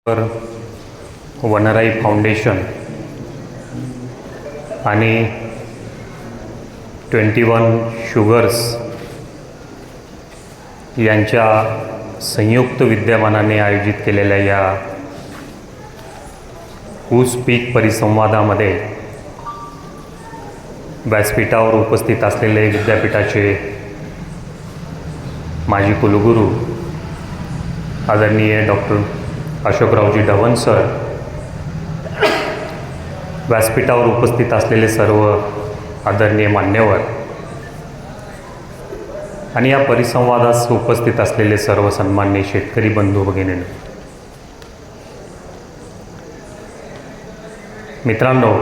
तर वनराई फाउंडेशन आणि 21 शुगर्स यांच्या संयुक्त विद्यमानाने आयोजित केलेल्या या ऊस पीक परिसंवादामध्ये व्यासपीठावर उपस्थित असलेले विद्यापीठाचे माजी कुलगुरू आदरणीय डॉक्टर अशोकरावजी ढवण सर, व्यासपीठावर उपस्थित असलेले सर्व आदरणीय मान्यवर आणि या परिसंवादास उपस्थित असलेले सर्व सन्माननीय शेतकरी बंधू भगिनींनो, मित्रांनो,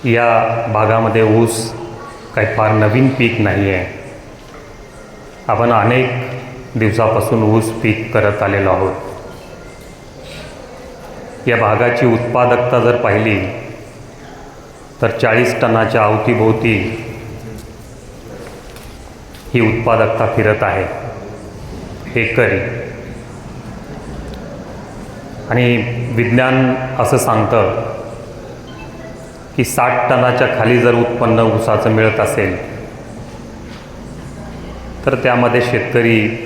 या भागामध्ये ऊस काही फार नवीन पीक नाही आहे. आपण अनेक दिवसापासून ऊस पीक करत आलेलो आहोत. या भागाची उत्पादकता जर पाहिली तर 40 टनाच्या अवतीभोवती ही उत्पादकता फिरत आहे एकरी. आणि विज्ञान असं सांगतं की 60 टनाच्या खाली जर उत्पन्न ऊसाचं मिळत असेल तर त्यामध्ये शेतकरी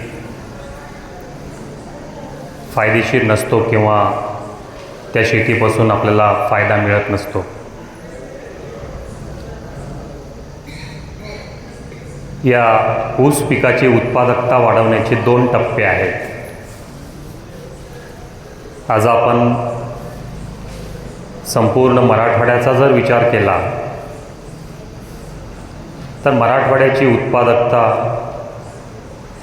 फायदेशीर नसतो किंवा त्या शेतीपासून आपल्याला फायदा मिळत नसतो. या ऊस पिकाची उत्पादकता वाढवण्याचे 2 टप्पे आहेत. आज आपण संपूर्ण मराठवाड्याचा जर विचार केला तर मराठवाड्याची उत्पादकता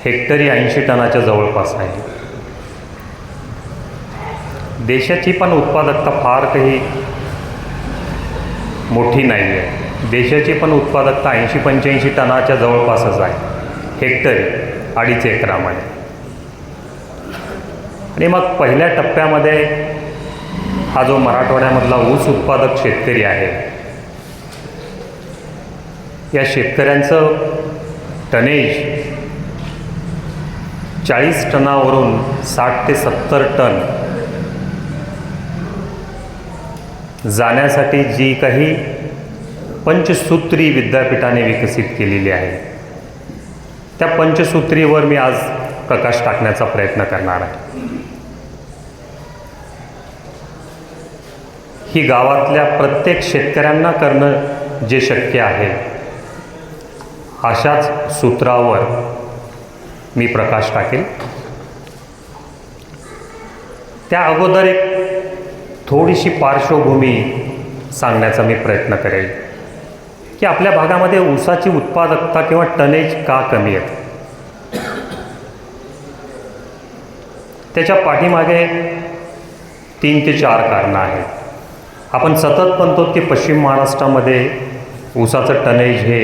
हेक्टरी 80 टनाच्या जवळपास आहे. देशाची पण उत्पादकता फार काही मोठी नाही आहे. देशाची पण उत्पादकता 80-85 टनाच्या जवळपासच आहे हेक्टरी 2.5 एकरामध्ये. आणि मग पहिल्या टप्प्यामध्ये हा जो मराठवाड्यामधला ऊस उत्पादक शेतकरी आहे, या शेतकऱ्यांचं टनेज 40 टनावरून 60 ते 70 टन जाण्यासाठी जी काही पंचसूत्री विद्यापीठाने विकसित केलेली आहे, त्या पंचसूत्रीवर मी आज प्रकाश टाकण्याचा प्रयत्न करणार आहे. ही गावातल्या प्रत्येक शेतकऱ्यांना करणं जे शक्य आहे अशाच सूत्रावर मी प्रकाश टाकेल. त्या अगोदर एक थोडीशी पार्श्वभूमी सांगण्याचा मी प्रयत्न करेल की आपल्या भागामध्ये ऊसाची उत्पादकता किंवा टनेज का कमी आहे. त्याच्या पाठीमागे 3 ते 4 कारणं आहेत. आपण सतत म्हणतो की पश्चिम महाराष्ट्रामध्ये ऊसाचं टनेज हे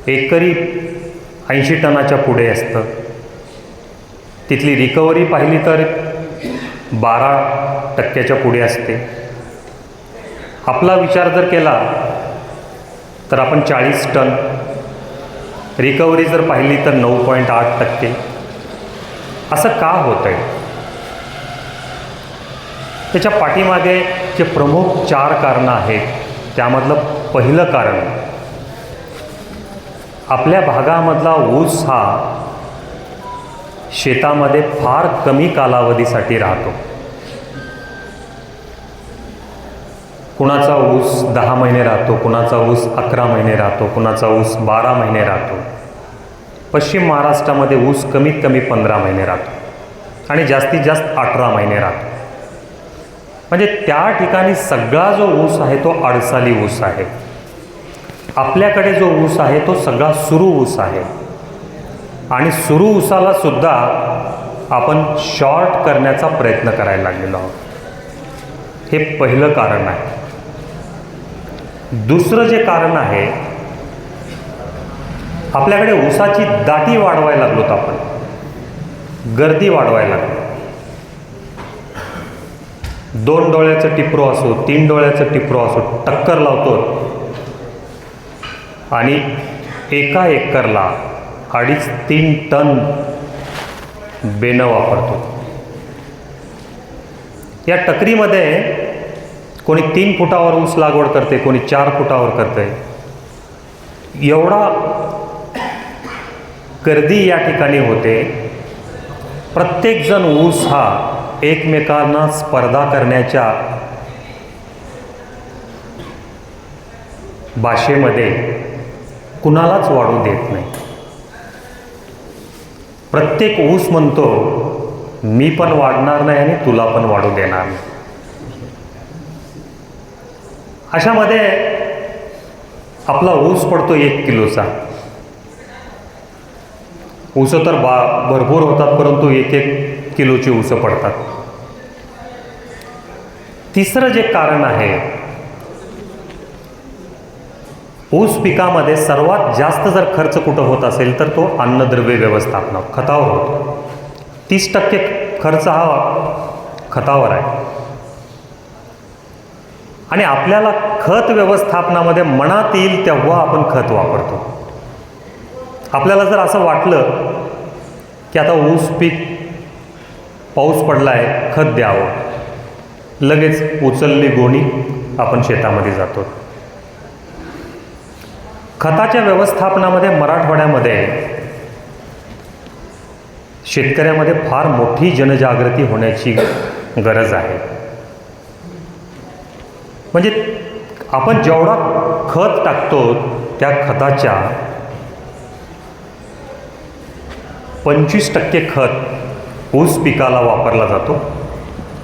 एकरी 80 टनाच्या पुढे असतं. तिथली रिकव्हरी पाहिली तर 12% पुढे असते. आपला विचार जर केला तर आपण 40 टन, रिकव्हरी जर पाहिली तर 9.8%. असं का होतं आहे? त्याच्या पाठीमागे जे प्रमुख 4 कारणं आहेत त्यामधलं पहिलं कारण, आपल्या भागामधला ऊस हा शेतामध्ये फार कमी कालावधीसाठी राहतो. कुणाचा ऊस 10 महिने राहतो, कुणाचा ऊस 11 महिने राहतो, कुणाचा ऊस 12 महिने राहतो. पश्चिम महाराष्ट्रामध्ये ऊस कमीत कमी 15 महिने राहतो आणि जास्तीत जास्त 18 महिने राहतो. म्हणजे त्या ठिकाणी सगळा जो ऊस आहे तो अडसाली ऊस आहे. आपल्याकडे जो ऊस आहे तो सगळा सुरू ऊस आहे आणि सुरू ऊसाला सुद्धा आपण शॉर्ट करण्याचा प्रयत्न करायला लागलेलो आहोत. हे पहिलं कारण आहे. दुसरं जे कारण आहे, आपल्याकडे ऊसाची दाटी वाढवायला लागलोत आपण, गर्दी वाढवायला लागलो. 2 डोळ्याचं टिपरो असो, 3 डोळ्याचं टिपरो असो, टक्कर लावतो आणि एका एकरला 2.5-3 टन बेनं वापरतो. या टकरीमध्ये कोणी 3 फुटावर ऊस लागवड करते, कोणी 4 फुटावर करते. एवढा गर्दी या ठिकाणी होते. प्रत्येकजण ऊस हा एकमेकांना स्पर्धा करण्याच्या भाषेमध्ये कुणालाच वाढू देत नाही. प्रत्येक ऊस म्हणतो मी पण वाढणार नाही आणि तुला पण वाढू देणार नाही. अशामध्ये आपला ऊस पडतो 1 किलोचा. ऊस तर भरपूर होतात, परंतु 1-1 किलोची ऊस पडतात. तिसरं जे कारण आहे, ऊस पिकामध्ये सर्वात जास्त जर खर्च कुठं होत असेल तर तो अन्नद्रव्य व्यवस्थापन खतावर होतो. 30% खर्च हा खतावर आहे. आणि आपल्याला खत व्यवस्थापनामध्ये मनात येईल तेव्हा आपण खत वापरतो. आपल्याला जर असं वाटलं की आता ऊस पीक पाऊस पडला आहे, खत द्यावं, लगेच उचलली गोणी आपण शेतामध्ये जातो. खताच्या व्यवस्थापनामध्ये मराठवाड्यामध्ये शेतकऱ्यामध्ये फार मोठी जनजागृती होण्याची गरज आहे. म्हणजे आपण जेवढा खत टाकतो त्या खताच्या 25% खत ऊस पिकाला वापरला जातो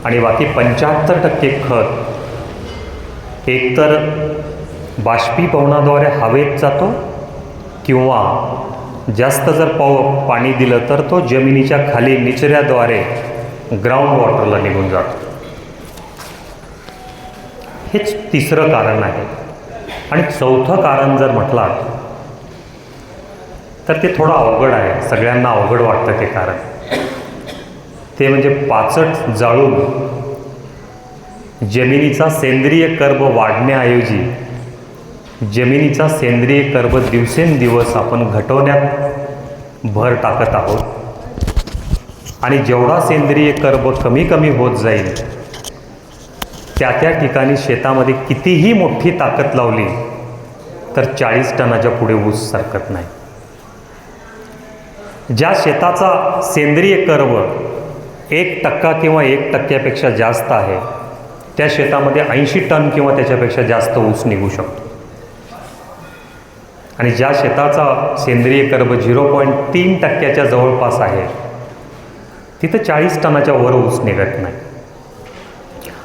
आणि बाकी 75% खत एकतर बाष्पीभवनाद्वारे हवेत जातो किंवा जास्त जर पाणी दिलं तर तो जमिनीच्या खाली निचऱ्याद्वारे ग्राउंड वॉटरला निघून जातो. हेच तिसरं कारण आहे. आणि चौथं कारण जर म्हटलात तर ते थोडं अवघड आहे. सगळ्यांना अवघड वाटतं ते कारण. ते म्हणजे पाचट जाळून जमिनीचा सेंद्रिय कर्ब वाढण्याऐवजी जमिनीचा सेंद्रिय कर्ब दिवसेंदिवस आपण घटवण्यात भर टाकत आहोत. आणि जेवढा सेंद्रिय कर्ब कमी कमी होत जाईल त्या ठिकाणी शेतामध्ये कितीही मोठी ताकद लावली तर 40 टनाच्या पुढे ऊस सरकत नाही. ज्या शेताचा सेंद्रिय कर्ब 1% किंवा 1% जास्त आहे त्या शेतामध्ये 80 टन किंवा त्याच्यापेक्षा जास्त ऊस निघू शकतो. आणि ज्या शेताचा सेंद्रिय कर्ब 0.3% जवळपास आहे तिथं 40 टनाच्या वर ऊस निघत नाही.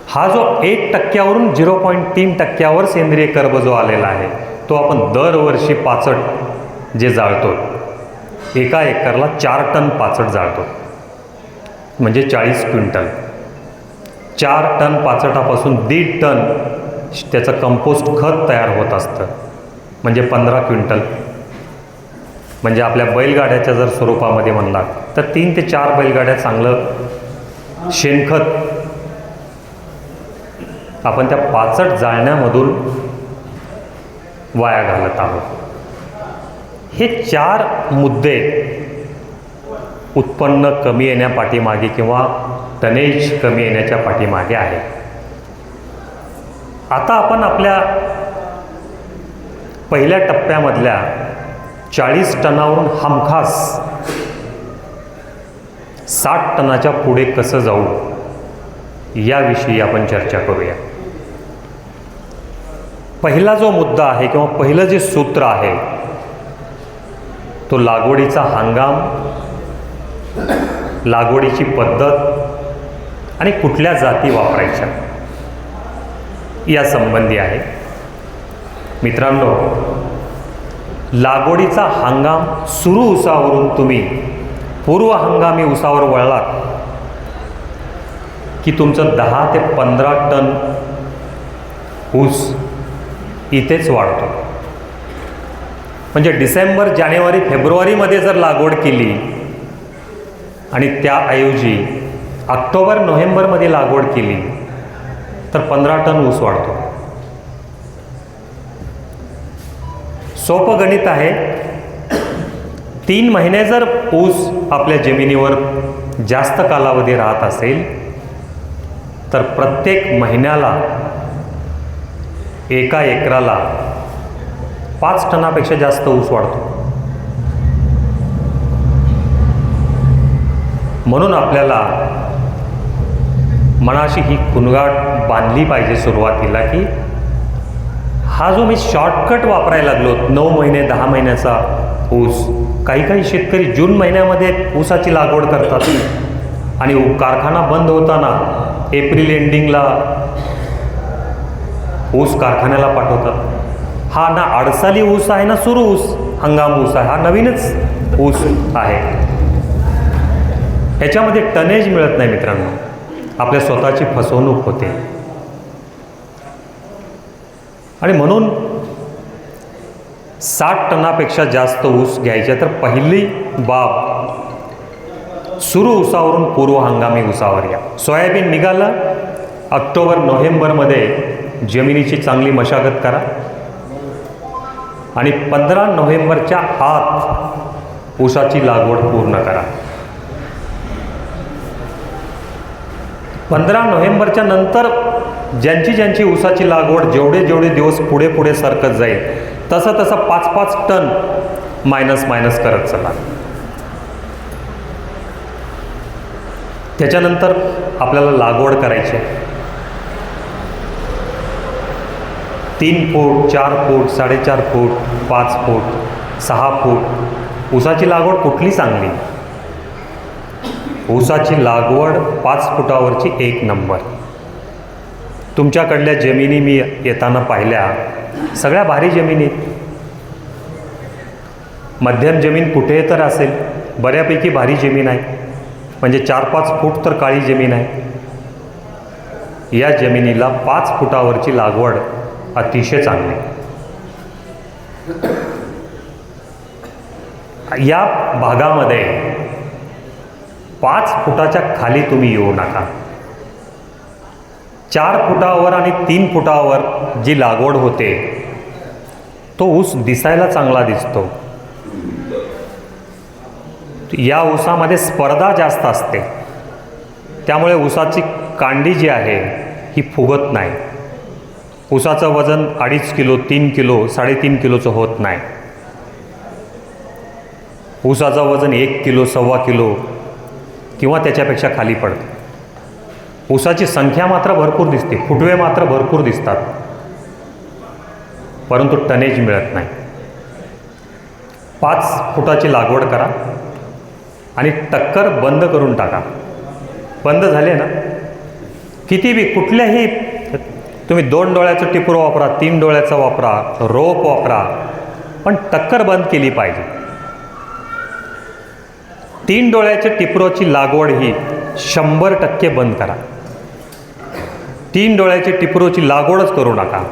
हा जो 1%वरून 0.3%वर सेंद्रिय कर्ब जो आलेला आहे तो आपण दरवर्षी पाचट जे जाळतो, एका एकरला 4 टन पाचट जाळतो, म्हणजे 40 क्विंटल. 4 टन पाचटापासून 1.5 टन त्याचं कंपोस्ट खत तयार होत असतं, म्हणजे 15 क्विंटल. म्हणजे आपल्या बैलगाड्याच्या जर स्वरूपामध्ये म्हणला तर 3 ते 4 बैलगाड्या चांगलं शेणखत आपण त्या पाचट जाळण्यामधून वाया घालत आहोत. हे 4 मुद्दे उत्पन्न कमी येण्यापाठीमागे किंवा टनेज कमी येण्याच्या पाठीमागे आहे. आता आपण आपल्या पहिल्या टप्प्यामधल्या 40 टनावरून हमखास 60 टनाच्या पुढे कसं जाऊ याविषयी आपण चर्चा करूया. पहिला जो मुद्दा आहे किंवा पहिलं जे सूत्र आहे तो लागवडीचा हंगाम, लागवडीची पद्धत आणि कुठल्या जाती वापरायच्या या संबंधी आहे. मित्रांनो, लागवडीचा हंगाम सुरू ऊसावरून तुम्ही पूर्व हंगामी ऊसावर वळलात की तुमचं 10 ते 15 टन ऊस इथेच वाढतो. म्हणजे डिसेंबर, जानेवारी, फेब्रुवारीमध्ये जर लागवड केली आणि त्याऐवजी ऑक्टोबर, नोव्हेंबरमध्ये लागवड केली तर 15 टन ऊस वाढतो. सोपं गणित आहे. 3 महिने जर ऊस आपल्या जमिनीवर जास्त कालावधी राहत असेल तर प्रत्येक महिन्याला एका एकराला 5 टनापेक्षा जास्त ऊस वाढतो. म्हणून आपल्याला मनाशी ही खुणगाट बांधली पाहिजे सुरुवातीला की हा जो मी शॉर्टकट वापरायला लागलो 9 महिने 10 महिन्याचा ऊस, काही शेतकरी जून महिन्यामध्ये ऊसाची लागवड करतात आणि कारखाना बंद होताना एप्रिल एंडिंगला ऊस कारखान्याला पाठवतात. हा ना अडसाली ऊस आहे ना सुरू ऊस हंगाम ऊस आहे, हा नवीनच ऊस आहे. याच्यामध्ये टनेज मिळत नाही मित्रांनो, आपल्या स्वतःची फसवणूक होते. आणि म्हणून 60 टनापेक्षा जास्त ऊस घ्यायचे तर पहिली बाब सुरू ऊसावरून पूर्व हंगामी ऊसावर या. सोयाबीन निघालं ऑक्टोबर नोव्हेंबरमध्ये जमिनीची चांगली मशागत करा आणि 15 नोव्हेंबरच्या आत ऊसाची लागवड पूर्ण करा. 15 नोव्हेंबरच्या नंतर ज्यांची ऊसाची लागवड जेवढे दिवस पुढे सरकत जाईल तसं 5-5 टन मायनस करत चला. त्याच्यानंतर आपल्याला लागवड करायची 3 फूट 4 फूट 4.5 फूट 5 फूट 6 फूट. ऊसाची लागवड कुठली चांगली? ऊसाची लागवड 5 फुटावरची 1 नंबर. तुमच्याकडल्या जमिनी मी येताना पाहिल्या, सगळ्या भारी जमिनी. मध्यम जमीन कुठे तर असेल, बऱ्यापैकी भारी जमीन आहे, म्हणजे 4-5 फूट तर काळी जमीन आहे. या जमिनीला 5 फुटावरची लागवड अतिशय चांगली. या भागामध्ये 5 फुटाच्या खाली तुम्ही येऊ नका. 4 फुटावर आणि 3 फुटावर जी लागवड होते तो ऊस दिसायला चांगला दिसतो. या ऊसामध्ये स्पर्धा जास्त असते, त्यामुळे ऊसाची कांडी जी आहे ही फुगत नाही. ऊसाचं वजन 2.5 किलो 3 किलो 3.5 किलोचं होत नाही. ऊसाचं वजन 1 किलो 1.25 किलो किंवा त्याच्यापेक्षा खाली पडतं. ऊसाची संख्या मात्र भरपूर दिसते, फुटवे मात्र भरपूर दिसतात, परंतु टनेज मिळत नाही. 5 फुटाची लागवड करा आणि टक्कर बंद करून टाका. बंद झाले ना, किती बी कुठल्याही तुम्ही 2 डोळ्याचं टिपरो वापरा, 3 डोळ्याचा वापरा, रोप वापरा, पण टक्कर बंद केली पाहिजे. 3 डोळ्याच्या टिपरोची लागवड ही 100% बंद करा. 3 डोळ्याच्या टिपरोची लागवडच करू नका,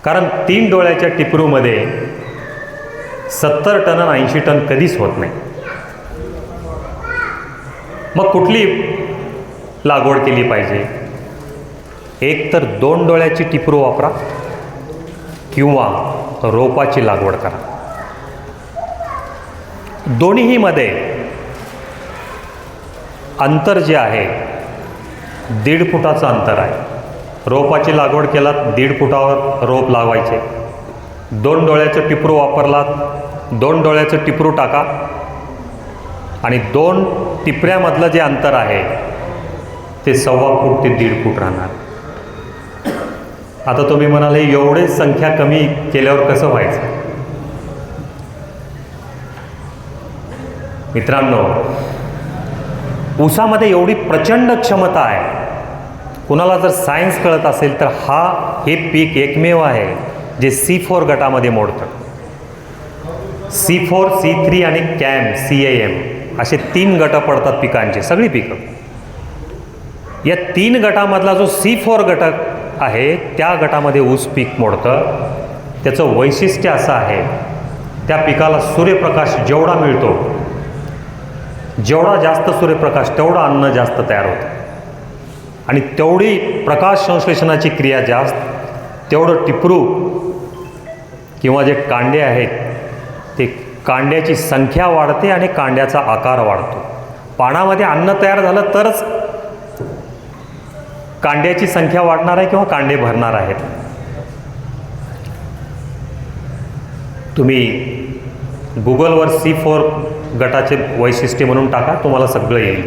कारण 3 डोळ्याच्या टिपरूमध्ये 70 टन आणि 80 टन कधीच होत नाही. मग कुठली लागवड केली पाहिजे? एक तर 2 डोळ्याची टिपरू वापरा किंवा रोपाची लागवड करा. दोन्हीही मध्ये अंतर जे आहे 1.5 फुटाचं अंतर आहे. रोपाची लागवड केलात 1.5 फुटावर रोप लावायचे. 2 डोळ्याचं टिपरू वापरलात 2 डोळ्याचं टिपरू टाका आणि 2 टिपऱ्यामधलं जे अंतर आहे ते 1.25 फूट ते 1.5 फूट राहणार. आता तुम्ही म्हणाले एवढे संख्या कमी केल्यावर कसं व्हायचं? मित्रांनो, ऊसामध्ये एवढी प्रचंड क्षमता आहे. कुणाला जर सायन्स कळत असेल तर हे पीक एकमेव आहे जे C4 गटामध्ये मोडतं. C4, C3 आणि CAM असे 3 गट पडतात पिकांचे, सगळी पिकं. या 3 गटामधला जो C4 घटक आहे त्या गटामध्ये ऊस पीक मोडतं. त्याचं वैशिष्ट्य असं आहे, त्या पिकाला सूर्यप्रकाश जेवढा मिळतो, जेवढा जास्त सूर्यप्रकाश तेवढं अन्न जास्त तयार होतं आणि तेवढी प्रकाश संश्लेषणाची क्रिया जास्त, तेवढं टिपरू किंवा जे कांडे आहेत ते कांड्याची संख्या वाढते आणि कांड्याचा आकार वाढतो. पानामध्ये अन्न तयार झालं तरच कांड्याची संख्या वाढणार आहे किंवा कांडे भरणार आहेत. तुम्ही गुगलवर C4 गटाचे वैशिष्ट्ये म्हणून टाका, तुम्हाला सगळं येईल.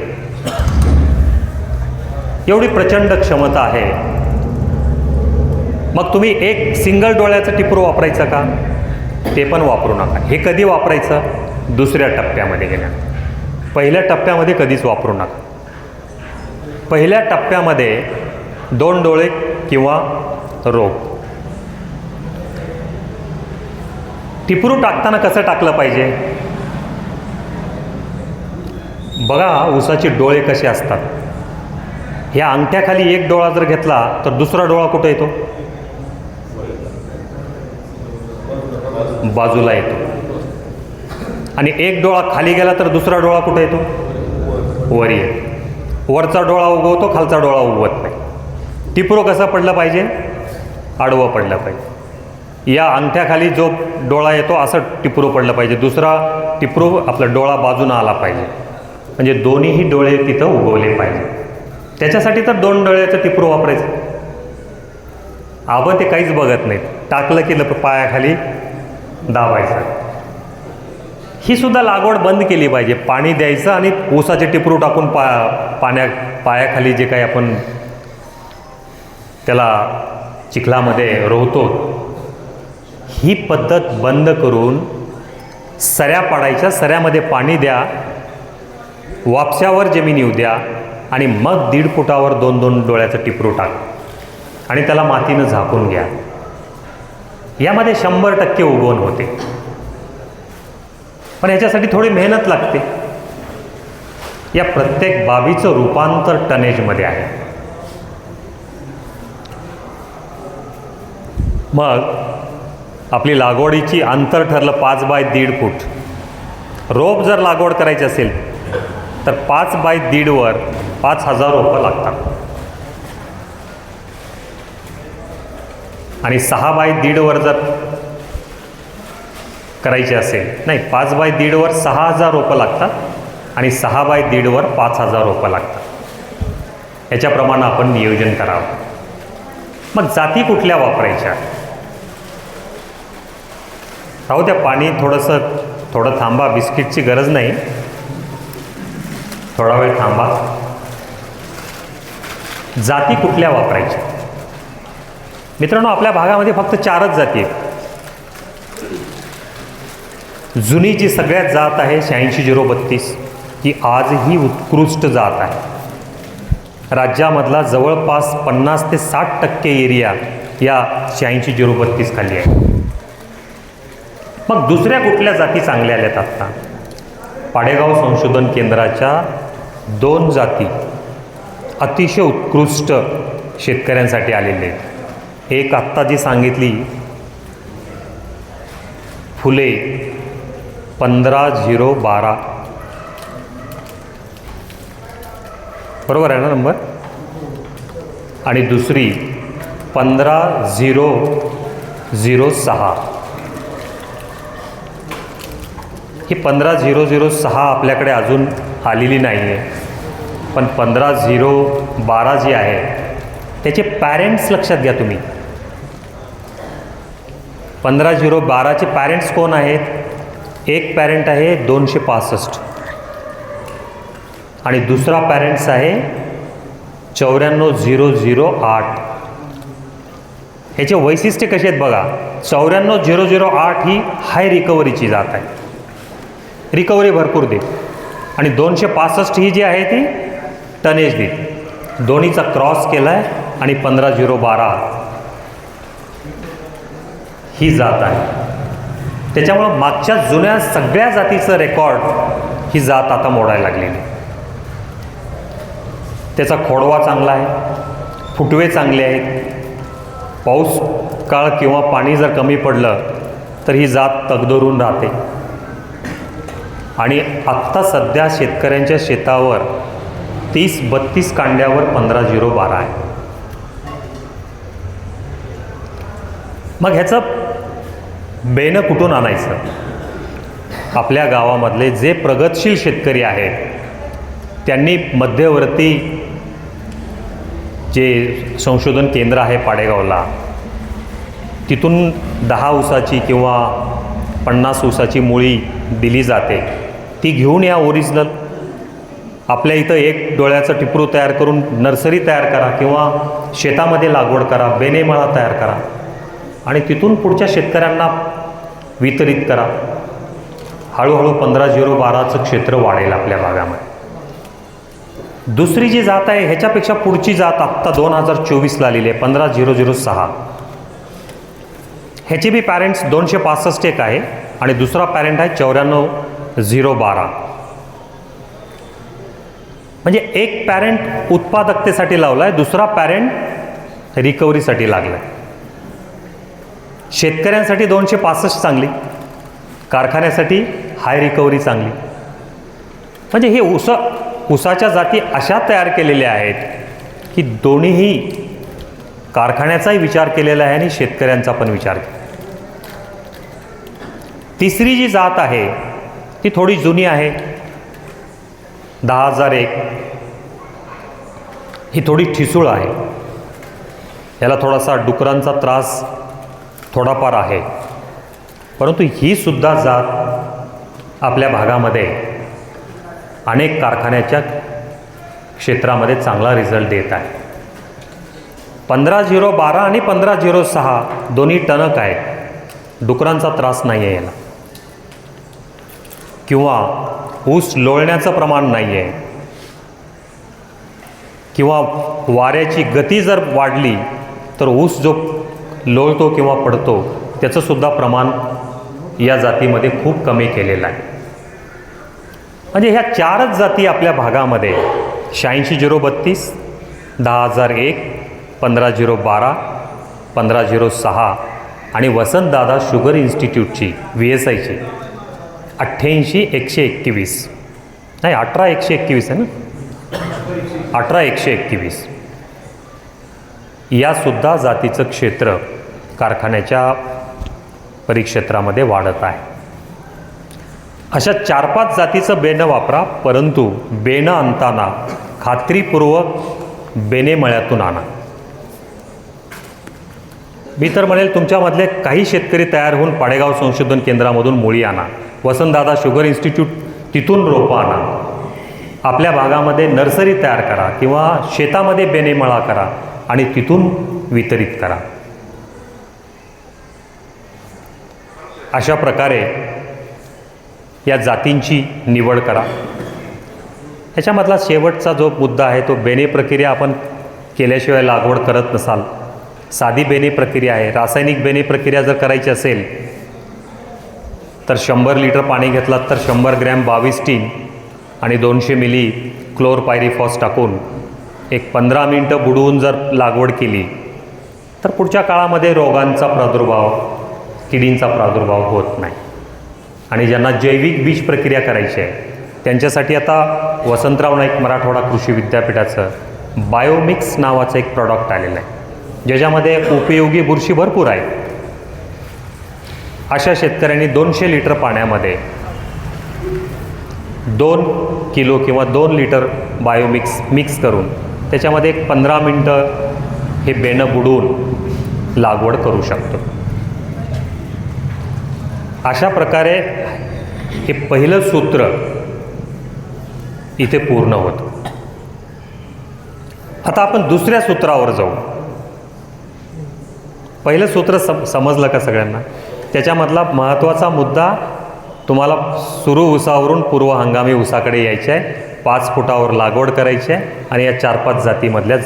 एवढी प्रचंड क्षमता आहे. मग तुम्ही एक सिंगल डोळ्याचं टिपरू वापरायचं का? ते पण वापरू नका. हे कधी वापरायचं? दुसऱ्या टप्प्यामध्ये गेल्या. पहिल्या टप्प्यामध्ये कधीच वापरू नका. पहिल्या टप्प्यामध्ये 2 डोळे किंवा रोग. टिपरू टाकताना कसं टाकलं पाहिजे? बघा ऊसाचे डोळे कसे असतात. ह्या अंगठ्याखाली एक डोळा जर घेतला तर दुसरा डोळा कुठे येतो? बाजूला येतो. आणि एक डोळा खाली गेला तर दुसरा डोळा कुठे येतो? वर येतो. वरचा डोळा उगवतो, खालचा डोळा उगवत नाही. टिपरू कसं पडलं पाहिजे? आडवं पडलं पाहिजे. या अंगठ्याखाली जो डोळा येतो असं टिपरू पडलं पाहिजे. दुसरा टिपरू आपला डोळा बाजूनं आला पाहिजे. म्हणजे दोन्हीही डोळे तिथं उगवले पाहिजे. त्याच्यासाठी तर 2 डोळ्याचं टिपरू वापरायचं. आपण ते काहीच बघत नाहीत. टाकलं की पायाखाली दाबायचं. ही सुद्धा लागवड बंद केली पाहिजे. पाणी द्यायचं आणि ऊसाचे टिपरू टाकून पायाखाली जे काही आपण त्याला चिखलामध्ये रोवतो, ही पद्धत बंद करून सऱ्या पाडायच्या. सऱ्यामध्ये पाणी द्या, वापशावर जमीन येऊ द्या आणि मग 1.5 फुटावर 2-2 डोळ्याचं टिपरू टाक आणि त्याला मातीनं झाकून घ्या. यामध्ये 100% उगवण होते. पण याच्यासाठी थोडी मेहनत लागते. या प्रत्येक बाबीचं रूपांतर टनेजमध्ये आहे. मग आपली लागवडीची अंतर ठरलं 5 बाय 1.5 फूट. रोप जर लागवड करायची असेल तर 5 बाय 1.5 वर 5,000 रोपं लागतात. आणि 6 बाय 1.5 वर जर करायचे असेल, नाही 5 बाय 1.5 वर 6,000 रोपं लागतात आणि 6 बाय 1.5 वर 5,000 रोपं लागतात. याच्याप्रमाणे आपण नियोजन करावं. मग जाती कुठल्या वापरायच्या? राहू द्या, पाणी थोडं थांबा. बिस्किटची गरज नाही, थोडा वेळ थांबा. जाती कुठल्या वापरायच्या? मित्रांनो, आपल्या भागामध्ये फक्त 4च जाती आहेत. जुनी जी सगळ्यात जात आहे 86-032 ही आजही उत्कृष्ट जात आहे. राज्यामधला जवळपास 50 ते 60% एरिया या 86-032 खाली आहे. मग दुसऱ्या कुठल्या जाती चांगल्या आल्यात? आता पाडेगाव संशोधन केंद्राच्या 2 जाती अतिशय उत्कृष्ट शेतकऱ्यांसाठी आलेले आहेत. एक आत्ता जी सांगितली फुले 15-0-12, बरोबर आहे ना नंबर? आणि दुसरी 15-0-06. ही 15-0-06 आपल्याकडे अजून आलेली नाही आहे. पण 15-0-12 जी आहे त्याचे पॅरेंट्स लक्षात घ्या तुम्ही. 15-0-12चे पॅरेंट्स कोण आहेत? एक पॅरेंट आहे 265 आणि दुसरा पॅरेंट्स आहे 94-008. ह्याचे वैशिष्ट्य कसे आहेत बघा. 94-008 ही हाय रिकव्हरीची जात आहे, रिकव्हरी भरपूर देते. आणि 265 ही जी आहे ती टनेज देते. दोन्हीचा क्रॉस केला आहे आणि 15-0-12 ही जात आहे. त्याच्यामुळं मागच्या जुन्या सगळ्या जातीचं रेकॉर्ड ही जात आता मोडायला लागलेली. त्याचा खोडवा चांगला आहे, फुटवे चांगले आहेत. पाऊस काळ किंवा पाणी जर कमी पडलं तर ही जात तगदरून राहते. आणि आत्ता सध्या शेतकऱ्यांच्या शेतावर 30-32 कांड्यावर 15-0-12 आहे. मग ह्याचं बेनं कुठून आणायचं? आपल्या गावामधले जे प्रगतशील शेतकरी आहेत त्यांनी मध्यवर्ती जे संशोधन केंद्र आहे पाडेगावला, तिथून 10 ऊसाची किंवा 50 ऊसाची मुळी दिली जाते, ती घेऊन या ओरिजिनल. आपल्या इथं एक डोळ्याचं टिपरू तयार करून नर्सरी तयार करा किंवा शेतामध्ये लागवड करा, बेनेमळा तयार करा आणि तिथून पुढच्या शेतकऱ्यांना वितरित करा. हळूहळू 15-0-12चं क्षेत्र वाढेल आपल्या भागामध्ये. दुसरी जी जात आहे ह्याच्यापेक्षा पुढची जात आत्ता 2024ला आलेली आहे 15-0-0-6. ह्याचे बी पॅरेंट्स 265 एक आहे आणि दुसरा पॅरेंट आहे 94-0-12. म्हणजे एक पॅरेंट उत्पादकतेसाठी लावला आहे, दुसरा पॅरेंट रिकव्हरीसाठी लागला आहे. शेतकऱ्यांसाठी 265 चांगली, कारखान्यासाठी हाय रिकव्हरी चांगली. म्हणजे हे ऊसाच्या जाती अशा तयार केलेल्या आहेत की दोन्हीही कारखान्याचाही विचार केलेला आहे आणि शेतकऱ्यांचा पण विचार केला. तिसरी जी जात आहे ती थोडी जुनी आहे, 10,001. ही थोडी ठिसूळ आहे, याला थोडासा डुकरांचा त्रास थोडाफार आहे, परंतु ही सुद्धा जात आपल्या भागामध्ये अनेक कारखान्याच्या क्षेत्रामध्ये चांगला रिझल्ट देत आहे. 15-0-12 आणि 15-0-6 दोन्ही टणक आहेत, डुकरांचा त्रास नाही आहे याला किंवा ऊस लोळण्याचं प्रमाण नाही आहे किंवा वाऱ्याची गती जर वाढली तर ऊस जो लोळतो किंवा पडतो त्याचंसुद्धा प्रमाण या जातीमध्ये खूप कमी केलेलं आहे. म्हणजे ह्या 4च जाती आपल्या भागामध्ये 86-0-32, 10,001, 15-0-12, 15-0-6 आणि वसंतदादा शुगर इन्स्टिट्यूटची VSIची 88-121, नाही 18-121 आहे ना, 18-121 यासुद्धा जातीचं क्षेत्र कारखान्याच्या परिक्षेत्रामध्ये वाढत आहे. अशा 4-5 जातीचं बेणं वापरा, परंतु बेणं आणताना खात्रीपूर्वक बेणे मळ्यातून आणा. मी तर म्हणेल तुमच्यामधले काही शेतकरी तयार होऊन पाडेगाव संशोधन केंद्रामधून मुळी आणा, वसंतदादा शुगर इन्स्टिट्यूट तिथून रोपं आणा, आपल्या भागामध्ये नर्सरी तयार करा किंवा शेतामध्ये बेनेमळा करा आणि तिथून वितरित करा. अशा प्रकारे या जातींची निवड करा. ह्याच्यामधला शेवटचा जो मुद्दा आहे तो बेणे प्रक्रिया आपण केल्याशिवाय लागवड करत नसाल, साधी बेणे प्रक्रिया आहे. रासायनिक बेणे प्रक्रिया जर करायची असेल तर 100 लिटर पाणी घेतलात तर 100 ग्रॅम 22 टीन आणि 200 मिली क्लोरपायरिफॉस टाकून एक 15 मिनटं बुडवून जर लागवड केली तर पुढच्या काळामध्ये रोगांचा प्रादुर्भाव, किडींचा प्रादुर्भाव होत नाही. आणि ज्यांना जैविक बीज प्रक्रिया करायची आहे त्यांच्यासाठी आता वसंतराव नाईक मराठवाडा कृषी विद्यापीठाचं बायोमिक्स नावाचं एक प्रॉडक्ट आलेलं आहे, ज्याच्यामध्ये उपयोगी बुरशी भरपूर आहे. अशा शेतकऱ्यांनी 200 लिटर पाण्यामध्ये 2 किलो किंवा 2 लिटर बायोमिक्स मिक्स करून त्याच्यामध्ये एक 15 मिनटं हे बेणं बुडवून लागवड करू शकतो. अशा प्रकारे हे पहिलं सूत्र इथे पूर्ण होतं. आता आपण दुसऱ्या सूत्रावर जाऊ. पहिलं सूत्र समजलं का सगळ्यांना? त्याच्यामधला महत्त्वाचा मुद्दा तुम्हाला सुरू ऊसावरून पूर्व हंगामी ऊसाकडे यायचे आहे, 5 फुटावर लागवड करायची आहे आणि या 4-5 जातीमधल्या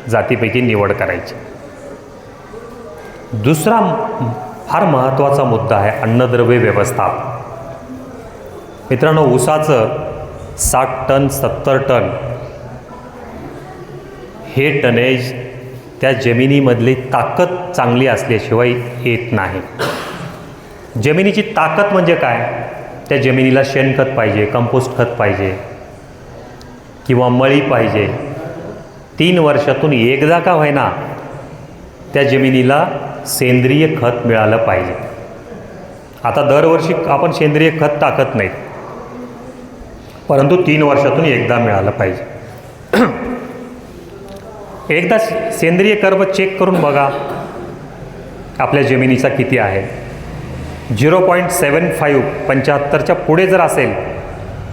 जातीपैकी निवड करायची. दुसरा फार महत्त्वाचा मुद्दा आहे अन्नद्रव्य व्यवस्थापन. मित्रांनो, ऊसाचं 60 टन 70 टन हे टनेज त्या जमिनीमधली ताकद चांगली असल्याशिवाय येत नाही. जमिनीची ताकद म्हणजे काय? त्या जमिनीला शेणखत पाहिजे, कंपोस्ट खत पाहिजे किंवा मळी पाहिजे. 3 वर्षातून एकदा का होईना त्या जमिनीला सेंद्रिय खत मिळालं पाहिजे. आता दरवर्षी आपण सेंद्रिय खत टाकत नाही, परंतु 3 वर्षातून एकदा मिळालं पाहिजे. एकदा सेंद्रिय कर्ब चेक करून बघा आपल्या जमिनीचा किती आहे. 0.75 75च्या पुढे जर असेल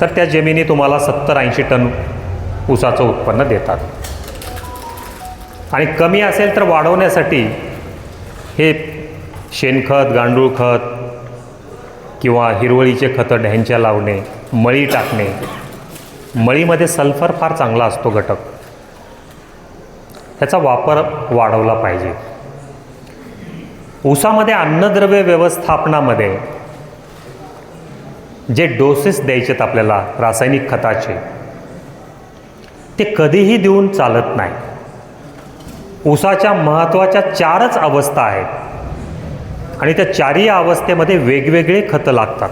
तर त्या जमिनी तुम्हाला 70-80 टन ऊसाचं उत्पन्न देतात. आणि कमी असेल तर वाढवण्यासाठी हे शेणखत, गांडूळ खत किंवा हिरवळीचे खतं ढ्यांच्या लावणे, मळी टाकणे. मळीमध्ये सल्फर फार चांगला असतो घटक, त्याचा वापर वाढवला पाहिजे. ऊसामध्ये अन्नद्रव्य व्यवस्थापनामध्ये जे डोसेस द्यायचेत आपल्याला रासायनिक खताचे, ते कधीही देऊन चालत नाही. ऊसाच्या महत्त्वाच्या 4च अवस्था आहेत आणि त्या 4ही अवस्थेमध्ये वेगवेगळे खतं लागतात.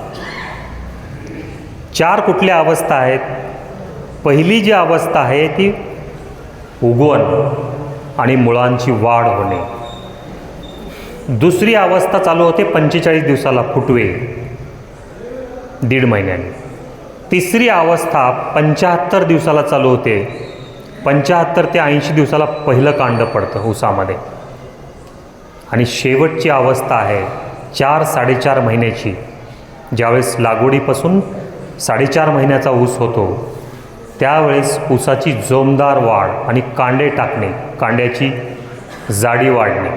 4 कुठल्या अवस्था आहेत? पहिली जी अवस्था आहे ती उगवण आणि मुळांची वाढ होणे. दुसरी अवस्था चालू होते 45 दिवसाला फुटवे, 1.5 महिन्याने. तिसरी अवस्था 75 दिवसाला चालू होते, 75 ते 80 दिवसाला पहिलं कांड पडतं ऊसामध्ये. आणि शेवटची अवस्था आहे 4-4.5 महिन्याची, ज्यावेळेस लागवडीपासून 4.5 महिन्याचा ऊस होतो, त्यावेळेस ऊसाची जोमदार वाढ आणि कांडे टाकणे, कांड्याची जाडी वाढणे.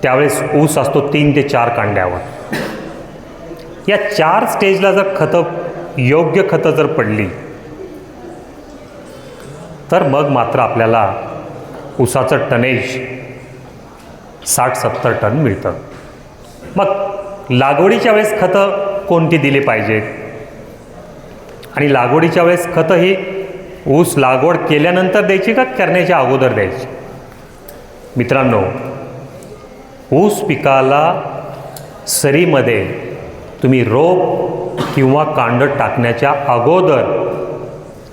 त्यावेळेस ऊस असतो 3 ते 4 कांड्यावर. या 4 स्टेजला जर योग्य खतं जर पडली तर मग मात्र आपल्याला ऊसाचं टनेज 60-70 टन मिळतं. मग लागवडीच्या वेळेस खतं कोणती दिली पाहिजेत आणि लागवडीच्या वेळेस खतं ही ऊस लागवड केल्यानंतर द्यायची का करण्याच्या अगोदर द्यायची? मित्रांनो, ऊस पिकाला सरीमध्ये तुम्ही रोप किंवा कांड टाकण्याच्या अगोदर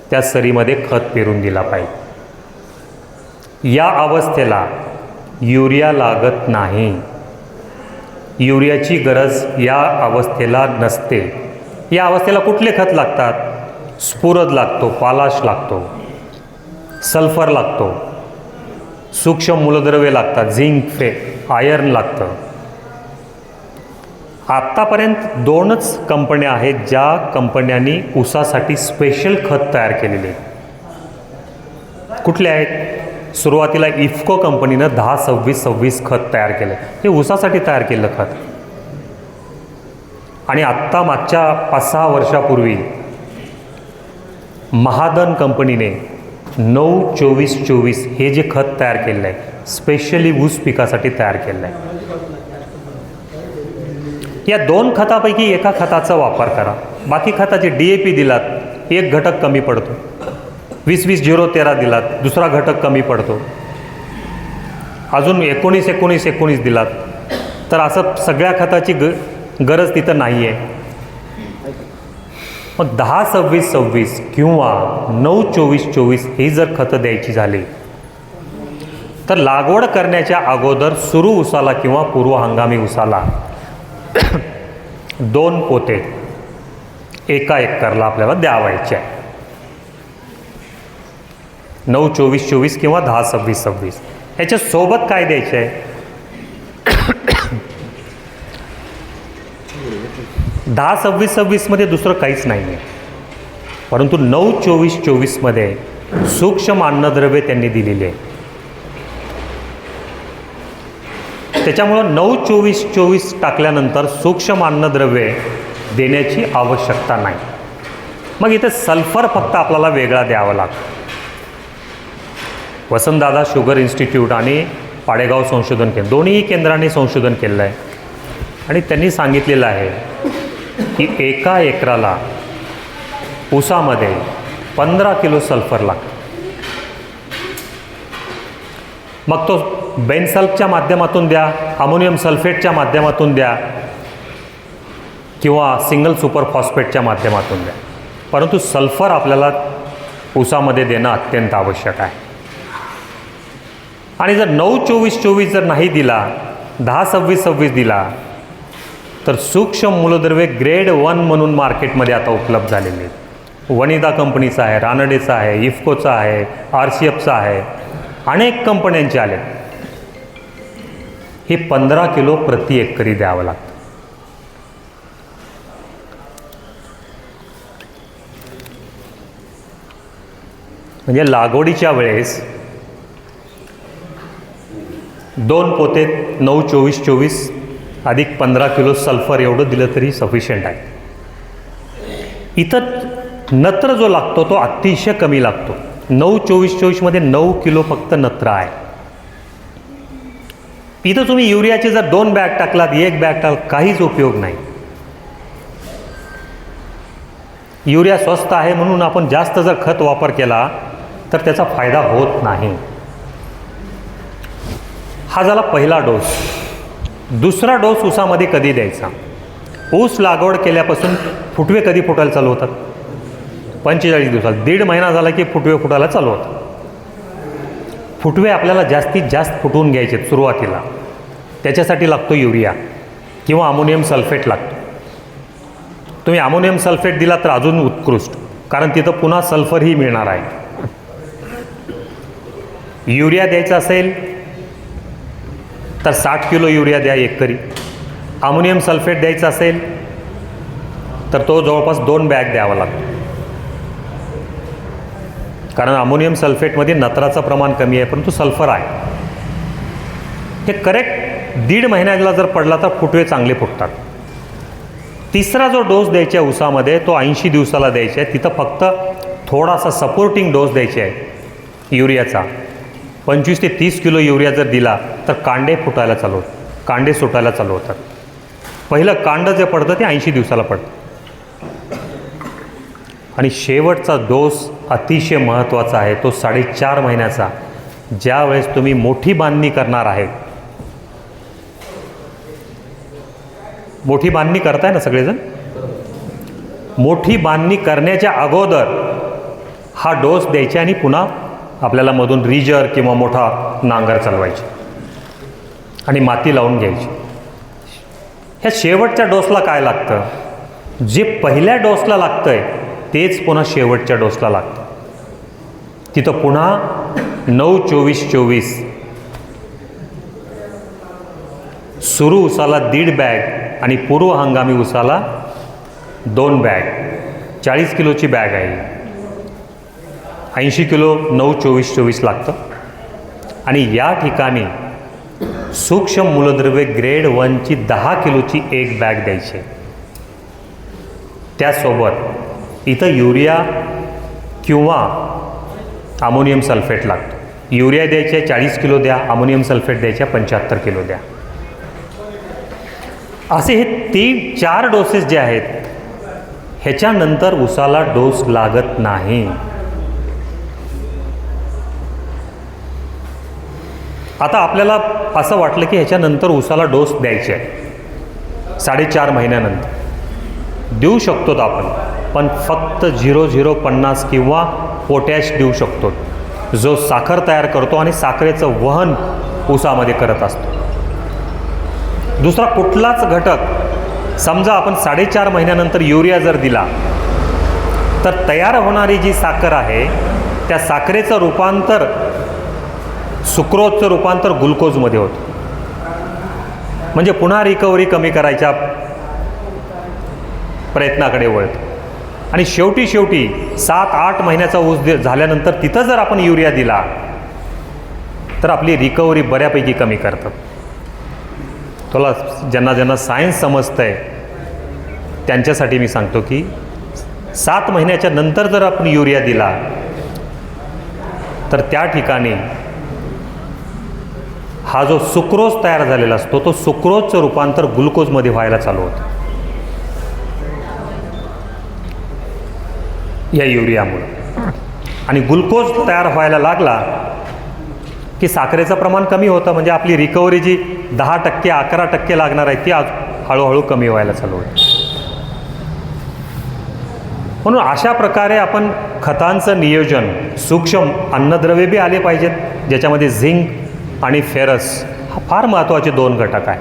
त्या सरीमध्ये खत पेरून दिला पाहिजे. या अवस्थेला युरिया लागत नाही. युरियाची गरज या अवस्थेला नसते. या अवस्थेला कुठले खत लागतात? स्फुरद लागतो, पालाश लागतो, सल्फर लागतो, सूक्ष्म मूलद्रव्ये लागतात, झिंक, आयर्न लागतं. आत्तापर्यंत 2च कंपन्या आहेत ज्या कंपन्यांनी ऊसासाठी स्पेशल खत तयार केलेले. कुठले आहेत? सुरुवातीला इफ्को कंपनीनं 10-26-26 खत तयार केलं. हे ऊसासाठी तयार केलं खत. आणि आत्ता मागच्या 5-6 वर्षापूर्वी महादन कंपनीने 9-24-24 हे जे खत तयार केलं आहे, स्पेशली ऊस पिकासाठी तयार केलं आहे. या 2 खतापैकी एका खताचा वापर करा. बाकी खताचे DAP दिलात, एक घटक कमी पडतो. 20-20-0-13 दिलात, दुसरा घटक कमी पडतो. अजून 19-19-19 दिलात तर असं सगळ्या खताची गरज तिथं नाही आहे. मग 10-26-26 किंवा 9-24-24 ही जर खतं द्यायची झाली तर लागवड करण्याच्या अगोदर सुरू ऊसाला किंवा पूर्व हंगामी ऊसाला 2 पोते एका एकरला आपल्याला द्यावायचे आहे. 9-24-24 किंवा 10-26-26. याच्या सोबत काय द्यायचं आहे? 10-26-26 मध्ये दुसरं काहीच नाही आहे, परंतु 9-24-24 मध्ये सूक्ष्म अन्नद्रव्ये त्यांनी दिलेली आहे. त्याच्यामुळं 9-24-24 टाकल्यानंतर सूक्ष्म अन्नद्रव्ये देण्याची आवश्यकता नाही. मग इथे सल्फर फक्त आपल्याला वेगळा द्यावा लागतो. वसंतदादा शुगर इन्स्टिट्यूट आणि पाडेगाव संशोधन केंद्र, दोन्ही केंद्रांनी संशोधन केलं आहे आणि त्यांनी सांगितलेलं आहे की एका एकराला ऊसामध्ये 15 किलो सल्फर लागतो. मग तो बेनसल्फच्या माध्यमातून द्या, अमोनियम सल्फेटच्या माध्यमातून द्या किंवा सिंगल सुपर फॉस्फेटच्या माध्यमातून द्या, परंतु सल्फर आपल्याला ऊसामध्ये देणं अत्यंत आवश्यक आहे. आणि जर 9-24-24 जर नाही दिला, 10-26-26 दिला तर सूक्ष्म मूलद्रव्ये ग्रेड 1 म्हणून मार्केटमध्ये आता उपलब्ध झालेले आहेत. वनिदा कंपनीचा आहे, रानडेचा आहे, इफ्कोचा आहे, RCFचा आहे, अनेक कंपन्यांचे आले. हे 15 किलो प्रति एकरी द्यावं लागतं. म्हणजे लागवडीच्या वेळेस 2 पोते 9-24-24 अधिक 15 किलो सल्फर एवढं दिलं तरी सफिशियंट आहे. इथं नत्र जो लागतो तो अतिशय कमी लागतो. 9-24-24 मध्ये 9 किलो फक्त नत्र आहे. इथं तुम्ही युरियाचे जर 2 बॅग टाकलात, 1 बॅग टाकलात, काहीच उपयोग नाही. युरिया स्वस्त आहे म्हणून आपण जास्त जर खत वापर केला तर त्याचा फायदा होत नाही. हा झाला पहिला डोस. दुसरा डोस ऊसामध्ये कधी द्यायचा? ऊस लागवड केल्यापासून फुटवे कधी फुटायला चालू होतात? 45 दिवसात. 1.5 महिना झाला की फुटवे फुटायला चालू होतात. फुटवे आपल्याला जास्तीत जास्त फुटवून घ्यायचे सुरुवातीला. त्याच्यासाठी लागतो युरिया किंवा अमोनियम सल्फेट लागतो. तुम्ही अमोनियम सल्फेट दिला तर अजून उत्कृष्ट, कारण तिथं पुन्हा सल्फरही मिळणार आहे. युरिया द्यायचा असेल तर 60 किलो युरिया द्या एकरी. अमोनियम सल्फेट द्यायचा असेल तर तो जवळपास 2 बॅग द्यावा लागतो. कारण अमोनियम सल्फेटमध्ये नत्राचं प्रमाण कमी आहे परंतु सल्फर आहे. हे करेक्ट 1.5 महिन्याला जर पडला तर फुटवे चांगले फुटतात. तिसरा जो डोस द्यायचा आहे ऊसामध्ये तो 80 दिवसाला द्यायचा आहे. तिथं फक्त थोडासा सपोर्टिंग डोस द्यायचा आहे युरियाचा. 25 ते 30 किलो युरिया जर दिला तर कांडे फुटायला चालू होतात, कांडे सुटायला चालू होतात. पहिलं कांड जे पडतं ते 80 दिवसाला पडतं. आणि शेवटचा डोस अतिशय महत्त्वाचा आहे, तो 4.5 महिन्याचा. ज्या वेळेस तुम्ही मोठी बांधणी करणार आहे, मोठी बांधणी करताय ना सगळेजण, मोठी बांधणी करण्याच्या अगोदर हा डोस द्यायचा आणि पुन्हा आपल्याला मधून रिजर किंवा मोठा नांगर चालवायचे आणि माती लावून घ्यायची. ह्या शेवटच्या डोसला काय लागतं? जे पहिल्या डोसला लागतंय तेच पुन्हा शेवटच्या डोसला लागतं. तिथं पुन्हा 9-24-24 सुरू ऊसाला 1.5 बॅग आणि पूर्व हंगामी ऊसाला 2 बॅग. 40 किलोची बॅग आहे. 80 किलो 9-24-24 लागतं. आणि या ठिकाणी सूक्ष्म मूलद्रव्ये ग्रेड 1ची 10 किलोची 1 बॅग द्यायची. त्यासोबत इथं युरिया किंवा अमोनियम सल्फेट लागतो. युरिया द्यायचे 40 किलो द्या, अमोनियम सल्फेट द्यायच्या 75 किलो द्या. असे हे 3-4 डोसेस जे आहेत ह्याच्यानंतर ऊसाला डोस लागत नाही. आता आपल्याला असं वाटलं की ह्याच्यानंतर ऊसाला डोस द्यायचे आहे 4.5 महिन्यानंतर. देऊ शकतो आपण, पण फक्त 0.050 किंवा पोटॅश देऊ शकतो, जो साखर तयार करतो आणि साखरेचं वहन ऊसामध्ये करत असतो. दुसरा कुठलाच घटक, समजा आपण 4.5 महिन्यानंतर युरिया जर दिला तर तयार होणारी जी साखर आहे त्या साखरेचं रूपांतर, सुक्रोजचं रूपांतर ग्लुकोजमध्ये होतं. म्हणजे पुन्हा रिकव्हरी कमी करायच्या प्रयत्नाकडे वळतं. आणि शेवटी 7-8 महिन्याचा ऊस झाल्यानंतर तिथं जर आपण युरिया दिला तर आपली रिकव्हरी बऱ्यापैकी कमी करतात. तुला ज्यांना सायन्स समजतंय त्यांच्यासाठी मी सांगतो की 7 महिन्याच्या नंतर जर आपण युरिया दिला तर त्या ठिकाणी हा जो सुक्रोज तयार झालेला असतो तो सुक्रोजचं रूपांतर ग्लुकोजमध्ये व्हायला चालू होतं या युरियामुळे. आणि ग्लुकोज तयार व्हायला लागला की साखरेचं प्रमाण कमी होतं. म्हणजे आपली रिकव्हरी जी 10% 11% लागणार आहे ती आज हळूहळू कमी व्हायला चालू होते. म्हणून अशा प्रकारे आपण खतांचं नियोजन, सूक्ष्म अन्नद्रव्ये बी आले पाहिजेत ज्याच्यामध्ये झिंक आणि फेरस हा फार महत्त्वाचे 2 घटक आहे.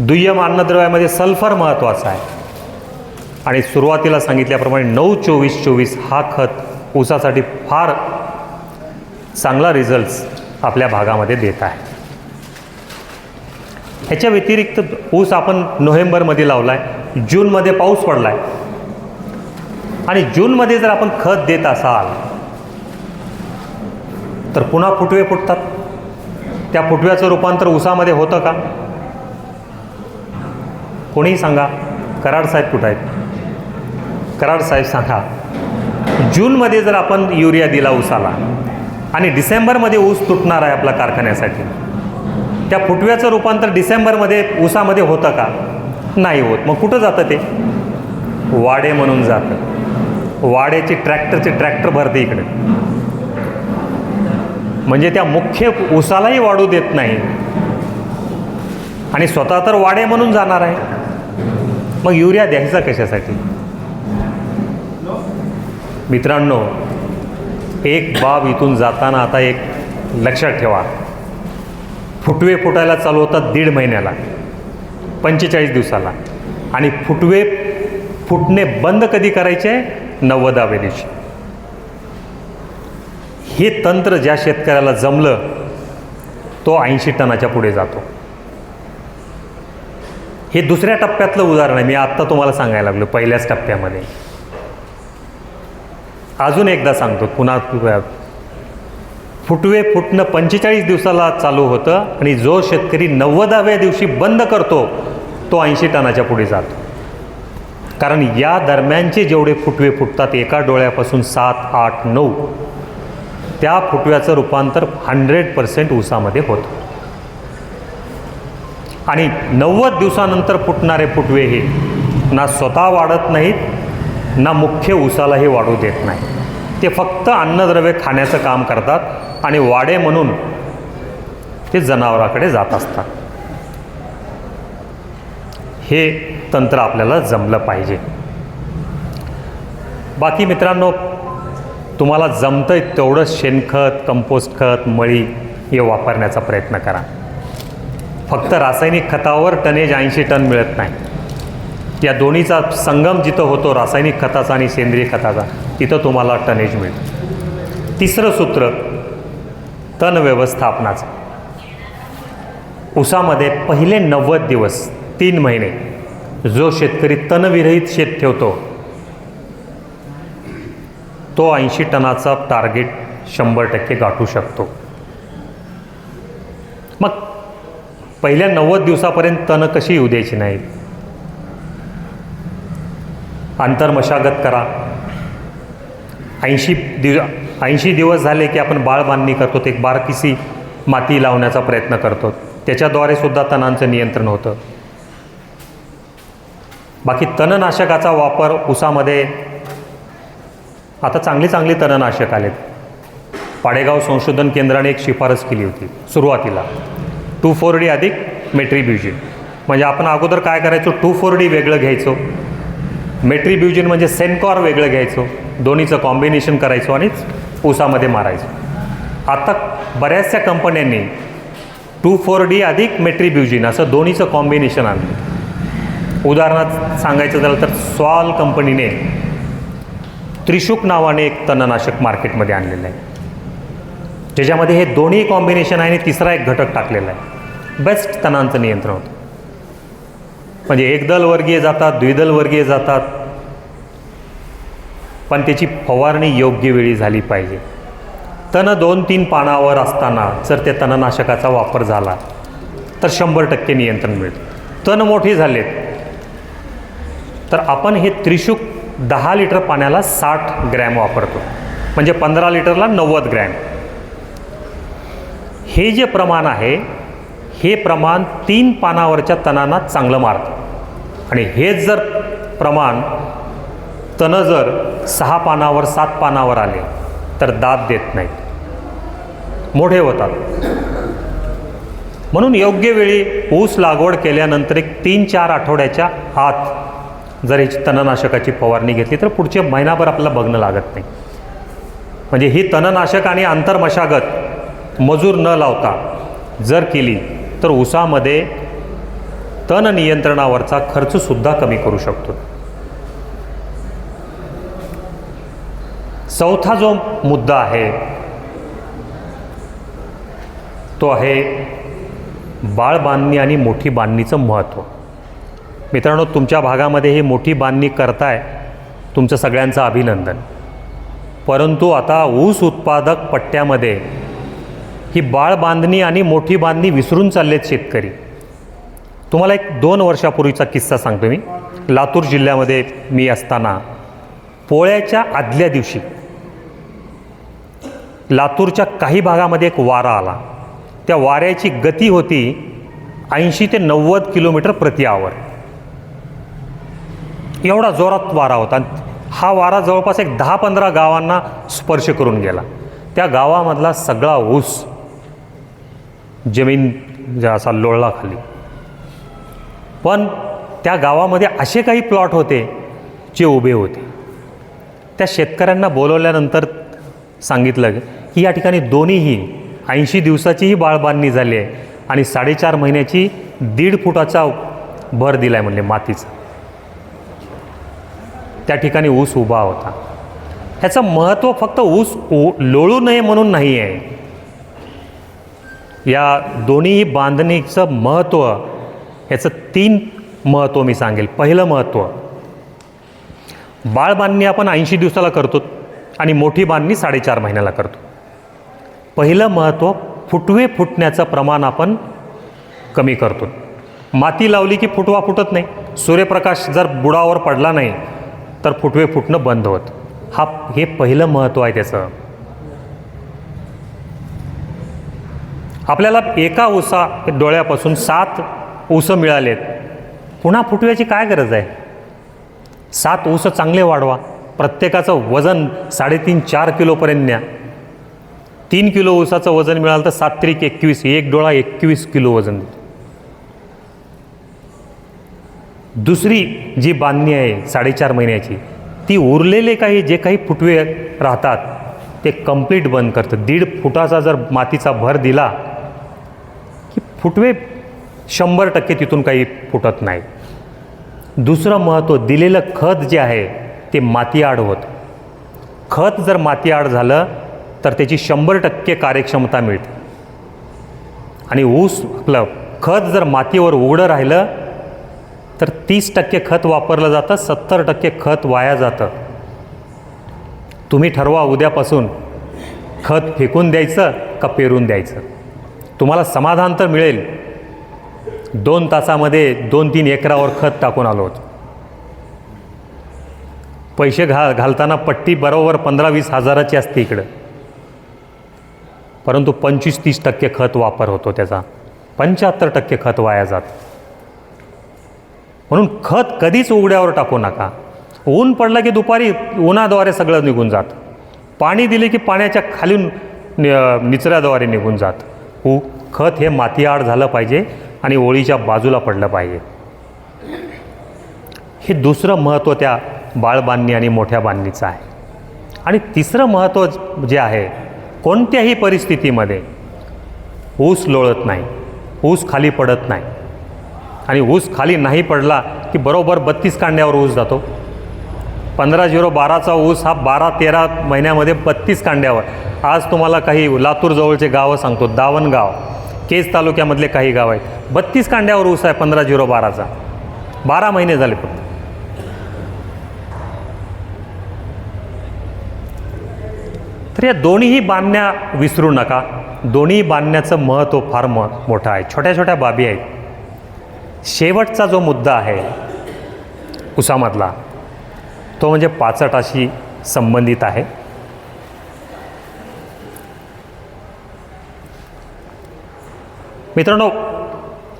दुय्यम अन्नद्रव्यामध्ये सल्फर महत्त्वाचा आहे आणि सुरुवातीला सांगितल्याप्रमाणे 9-24-24 हा खत ऊसासाठी फार चांगला रिझल्ट्स आपल्या भागामध्ये देत आहे. ह्याच्या व्यतिरिक्त ऊस आपण नोव्हेंबरमध्ये लावला आहे, जूनमध्ये पाऊस पडला आहे आणि जूनमध्ये जर आपण खत देत असाल तर पुन्हा फुटवे फुटतात. त्या फुटव्याचं रूपांतर ऊसामध्ये होतं का? कोणीही सांगा. कराड साहेब कुठं आहेत? कराड साहेब सांगा. जूनमध्ये जर आपण युरिया दिला ऊसाला आणि डिसेंबरमध्ये ऊस तुटणार आहे आपल्या कारखान्यासाठी, त्या फुटव्याचं रूपांतर डिसेंबरमध्ये ऊसामध्ये होतं का? नाही होत. मग कुठं जातं ते? वाडे म्हणून जातं. वाड्याची ट्रॅक्टर भरते इकडे, म्हणजे त्या मुख्य ऊसालाही वाढू देत नाही आणि स्वतः तर वाडे म्हणून जाणार आहे. मग युरिया द्यायचा कशासाठी? मित्रांनो, एक बाब इथून जाताना आता एक लक्षात ठेवा. फुटवे फुटायला चालू होतात 1.5 महिन्याला, 45 दिवसाला, आणि फुटवे फुटणे बंद कधी करायचे? 90व्या दिवशी. हे तंत्र ज्या शेतकऱ्याला जमलं तो 80 टनाच्या पुढे जातो. हे दुसऱ्या टप्प्यातलं उदाहरण आहे. मी आत्ता तुम्हाला सांगायला लागलो पहिल्याच टप्प्यामध्ये. अजून एकदा सांगतो पुन्हा. फुटवे फुटणं 45 दिवसाला चालू होतं आणि जो शेतकरी 90व्या दिवशी बंद करतो तो 80 टनाच्या पुढे जातो. कारण या दरम्यानचे जेवढे फुटवे फुटतात एका डोळ्यापासून 7, 8, 9, त्या फुटव्याचं रूपांतर 100% ऊसामध्ये होतं. आणि 90 दिवसानंतर फुटणारे फुटवे हे ना स्वतः वाढत नाहीत ना मुख्य ऊसालाही वाढू देत नाही. ते फक्त अन्नद्रव्य खाण्याचं काम करतात आणि वाडे म्हणून ते जनावराकडे जात असतात. हे तंत्र आपल्याला जमलं पाहिजे. बाकी मित्रांनो, तुम्हाला जमतं आहे तेवढं शेणखत, कंपोस्ट खत, मळी हे वापरण्याचा प्रयत्न करा. फक्त रासायनिक खतावर टनेज 80 टन मिळत नाही. या दोन्हीचा संगम जिथं होतो, रासायनिक खताचा आणि सेंद्रिय खताचा, तिथं तुम्हाला टनेज मिळतं. तिसरं सूत्र तण व्यवस्थापनाचं. ऊसामध्ये पहिले 90 दिवस 3 महिने जो शेतकरी तणविरहित शेत ठेवतो तो 80 टनाचा टार्गेट 100% गाठू शकतो. मग पहिल्या 90 दिवसापर्यंत तण कशी येऊ द्यायची नाहीत? आंतरमशागत करा. 80 दिवस झाले की आपण बाळ बांधणी करतो, एक बारकिसी माती लावण्याचा प्रयत्न करतो. त्याच्याद्वारे सुद्धा तणांचं नियंत्रण होतं. बाकी तणनाशकाचा वापर ऊसामध्ये आता चांगली तणनाशक आलेत. पाडेगाव संशोधन केंद्राने एक शिफारस केली होती सुरुवातीला, 2,4-D अधिक मेट्रीब्युजिन. म्हणजे आपण अगोदर काय करायचो? 2,4-D वेगळं घ्यायचो, मेट्रीब्युजिन म्हणजे सेनकॉर वेगळं घ्यायचो, दोन्हीचं कॉम्बिनेशन करायचो आणि ऊसामध्ये मारायचो. आता बऱ्याचशा कंपन्यांनी 2,4-D अधिक मेट्रीब्युजिन असं दोन्हीचं कॉम्बिनेशन आणलं. उदाहरणार्थ सांगायचं झालं तर स्वाल कंपनीने त्रिशुक नावाने एक तणनाशक मार्केटमध्ये आणलेलं आहे, ज्याच्यामध्ये हे दोन्ही कॉम्बिनेशन आहे आणि तिसरा एक घटक टाकलेला आहे. बेस्ट तणांचं नियंत्रण होतं. म्हणजे एकदल वर्गीय जातात, द्विदल वर्गीय जातात, पण त्याची फवारणी योग्य वेळी झाली पाहिजे. तण 2-3 पानावर असताना जर त्या तणनाशकाचा वापर झाला तर 100% नियंत्रण मिळतं. तण मोठी झालेत तर आपण हे त्रिशुक 10 लिटर पाण्याला 60 ग्रॅम वापरतो, म्हणजे 15 लिटरला 90 ग्रॅम. हे जे प्रमाण आहे हे प्रमाण 3 पानावरच्या तणांना चांगलं मारतं. आणि हेच जर प्रमाण तण जर 6 पानावर 7 पानावर आले तर दाद देत नाहीत, मोठे होतात. म्हणून योग्य वेळी ऊस लागवड केल्यानंतर एक 3-4 आठवड्याच्या आत जर ही तणनाशकाची फवारणी घेतली तर पुढचे महिनाभर आपल्याला बघणं लागत नाही. म्हणजे ही तणनाशक आणि आंतरमशागत मजूर न लावता जर केली तर ऊसामध्ये तण नियंत्रणावरचा खर्चसुद्धा कमी करू शकतो. चौथा जो मुद्दा आहे तो आहे बाळबांधणी आणि मोठी बांधणीचं महत्त्व. मित्रांनो, तुमच्या भागामध्ये ही मोठी बांधणी करताय, तुमचं सगळ्यांचं अभिनंदन. परंतु आता ऊस उत्पादक पट्ट्यामध्ये ही बाळबांधणी आणि मोठी बांधणी विसरून चाललेत शेतकरी. तुम्हाला एक 2 वर्षापूर्वीचा किस्सा सांगतो मी. लातूर जिल्ह्यामध्ये मी असताना पोळ्याच्या आदल्या दिवशी लातूरच्या काही भागामध्ये एक वारा आला. त्या वाऱ्याची गती होती 80 ते 90 किलोमीटर प्रति आवर. एवढा जोरात वारा होता. हा वारा जवळपास एक 10-15 गावांना स्पर्श करून गेला. त्या गावामधला सगळा ऊस जमीन असा लोळला खाली. पण त्या गावामध्ये असे काही प्लॉट होते जे उभे होते. त्या शेतकऱ्यांना बोलवल्यानंतर सांगितलं की या ठिकाणी दोन्हीही 80 दिवसाचीही बाळबांधणी झाली आहे आणि 4.5 महिन्याची 1.5 फुटाचा भर दिला आहे म्हणले मातीचा. त्या ठिकाणी ऊस उभा होता. ह्याचं महत्त्व फक्त ऊस लोळू नये म्हणून नाही आहे. या दोन्ही बांधणीचं महत्त्व, ह्याचं 3 महत्त्व मी सांगेल. पहिलं महत्त्व, बाळबांधणी आपण 80 दिवसाला करतो आणि मोठी बांधणी 4.5 महिन्याला करतो. पहिलं महत्त्व, फुटवे फुटण्याचं प्रमाण आपण कमी करतो. माती लावली की फुटवा फुटत नाही. सूर्यप्रकाश जर बुडावर पडला नाही तर फुटवे फुटणं बंद होतं. हे पहिलं महत्त्व आहे त्याचं. आपल्याला एका ऊसा डोळ्यापासून 7 ऊसं मिळालेत. पुन्हा फुटव्याची काय गरज आहे? 7 ऊस चांगले वाढवा. प्रत्येकाचं वजन 3.5-4 किलोपर्यंत न्या. 3 किलो ऊसाचं वजन मिळालं तर 7 त्रिक 21, एक डोळा 21 किलो वजन देतो. दुसरी जी बांधणी आहे 4.5 महिन्याची, ती उरलेले जे काही फुटवे राहतात ते कंप्लीट बंद करतं. 1.5 फुटाचा जर मातीचा भर दिला की फुटवे 100% तिथून काही फुटत नाही. दुसरं महत्त्व, दिलेलं खत जे आहे ते मातीआड होतं. खत जर मातीआड झालं तर त्याची 100% कार्यक्षमता मिळते. आणि ऊस आपलं खत जर मातीवर उघडं राहिलं तर 30% खत वापरलं जातं, 70% खत वाया जातं. तुम्ही ठरवा उद्यापासून खत फेकून द्यायचं का पेरून द्यायचं. तुम्हाला समाधान तर मिळेल. 2 तासामध्ये 2-3 एकरावर खत टाकून आलो होतो. पैसे घालताना पट्टी बरोबर 15-20 हजाराची असते इकडं, परंतु 25-30% खत वापर होतो त्याचा. 75% खत वाया जातं. म्हणून खत कधीच उघड्यावर टाकू नका. ऊन पडलं की दुपारी उन्हाद्वारे सगळं निघून जातं. पाणी दिले की पाण्याच्या खालून निचऱ्याद्वारे निघून जातं. खत हे मातीआड झालं पाहिजे आणि ओळीच्या बाजूला पडलं पाहिजे. हे दुसरं महत्त्व त्या बाळबांधणी आणि मोठ्या बांधणीचं आहे. आणि तिसरं महत्त्व जे आहे, कोणत्याही परिस्थितीमध्ये ऊस लोळत नाही, ऊस खाली पडत नाही. आणि ऊस खाली नाही पडला की बरोबर 32 कांड्यावर ऊस जातो. 15-0-12चा ऊस हा 12-13 महिन्यामध्ये 32 कांड्यावर. आज तुम्हाला काही लातूर जवळचे गावं सांगतो, दावणगाव, केज तालुक्यामधले काही गाव आहेत, 32 कांड्यावर ऊस आहे 15-0-12चा. 12 महिने झाले फक्त. तर या दोन्हीही बांधण्या विसरू नका. दोन्ही बांधण्याचं महत्त्व फार मोठं आहे. छोट्या छोट्या बाबी आहेत. शेवटचा जो मुद्दा आहे ऊसामधला, तो म्हणजे पाचटाशी संबंधित आहे. मित्रांनो,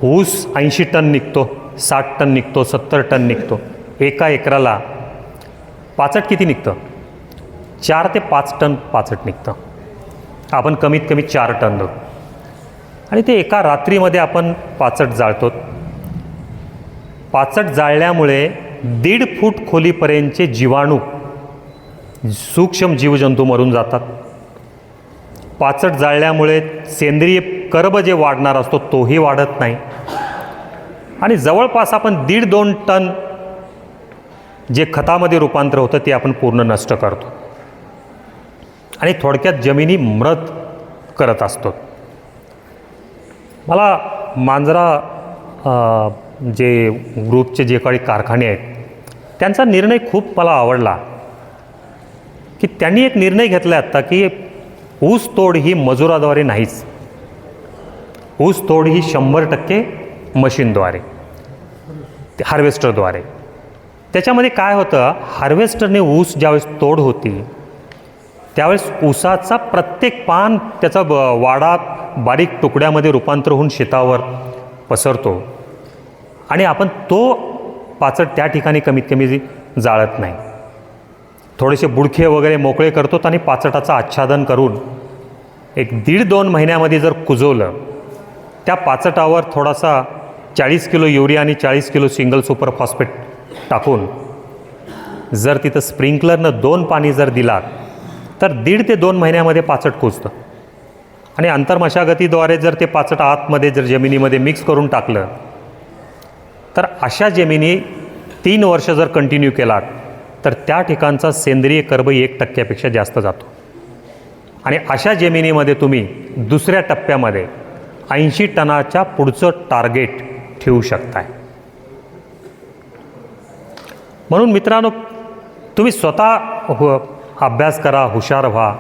ऊस 80 टन निघतो, 60 टन निघतो, 70 टन निघतो. एका एकराला पाचट किती निघतं? 4 ते 5 टन पाचट निघतं. आपण कमीत कमी 4 टन धरू. आणि ते एका रात्रीमध्ये आपण पाचट जाळतो. पाचट जाळल्यामुळे 1.5 फूट खोलीपर्यंतचे जीवाणू, सूक्ष्म जीवजंतू मरून जातात. पाचट जाळल्यामुळे सेंद्रिय कर्ब जे वाढणार असतो तोही वाढत नाही. आणि जवळपास आपण 1.5-2 टन जे खतामध्ये रूपांतर होतं ते आपण पूर्ण नष्ट करतो आणि थोडक्यात जमिनी मृत करत असतो. मला मांजरा जे ग्रुपचे जे काही कारखाने आहेत त्यांचा निर्णय खूप मला आवडला की त्यांनी एक निर्णय घेतला आत्ता की ऊस तोड ही मजुराद्वारे नाहीच, ऊस तोड ही 100% मशीनद्वारे, हार्वेस्टरद्वारे. त्याच्यामध्ये काय होतं, हार्वेस्टरने ऊस ज्यावेळेस तोड होती त्यावेळेस ऊसाचा प्रत्येक पान त्याचा वाडात बारीक तुकड्यामध्ये रूपांतर होऊन शेतावर पसरतो आणि आपण तो पाचट त्या ठिकाणी कमीत कमी जाळत नाही. थोडेसे बुडखे वगैरे मोकळे करतो आणि पाचटाचं आच्छादन करून 1-1.5-2 महिन्यामध्ये जर कुजवलं, त्या पाचटावर थोडासा 40 किलो युरिया आणि 40 किलो सिंगल सुपर फॉस्फेट टाकून जर तिथं स्प्रिंकलरनं 2 पाणी जर दिलात तर 1.5 ते 2 महिन्यामध्ये पाचट कुजतं. आणि आंतरमशागतीद्वारे जर ते पाचट आतमध्ये जर जमिनीमध्ये मिक्स करून टाकलं तर अशा जमिनी 3 वर्ष जर कंटिन्यू केलात तर त्या ठिकाणचा सेंद्रिय कर्ब 1% जास्त जातो. आणि अशा जमिनीमध्ये तुम्ही दुसऱ्या टप्प्यामध्ये 80 टनाच्या पुढचं टार्गेट ठेवू शकताय. म्हणून मित्रांनो, तुम्ही स्वतः अभ्यास करा, हुशार व्हा,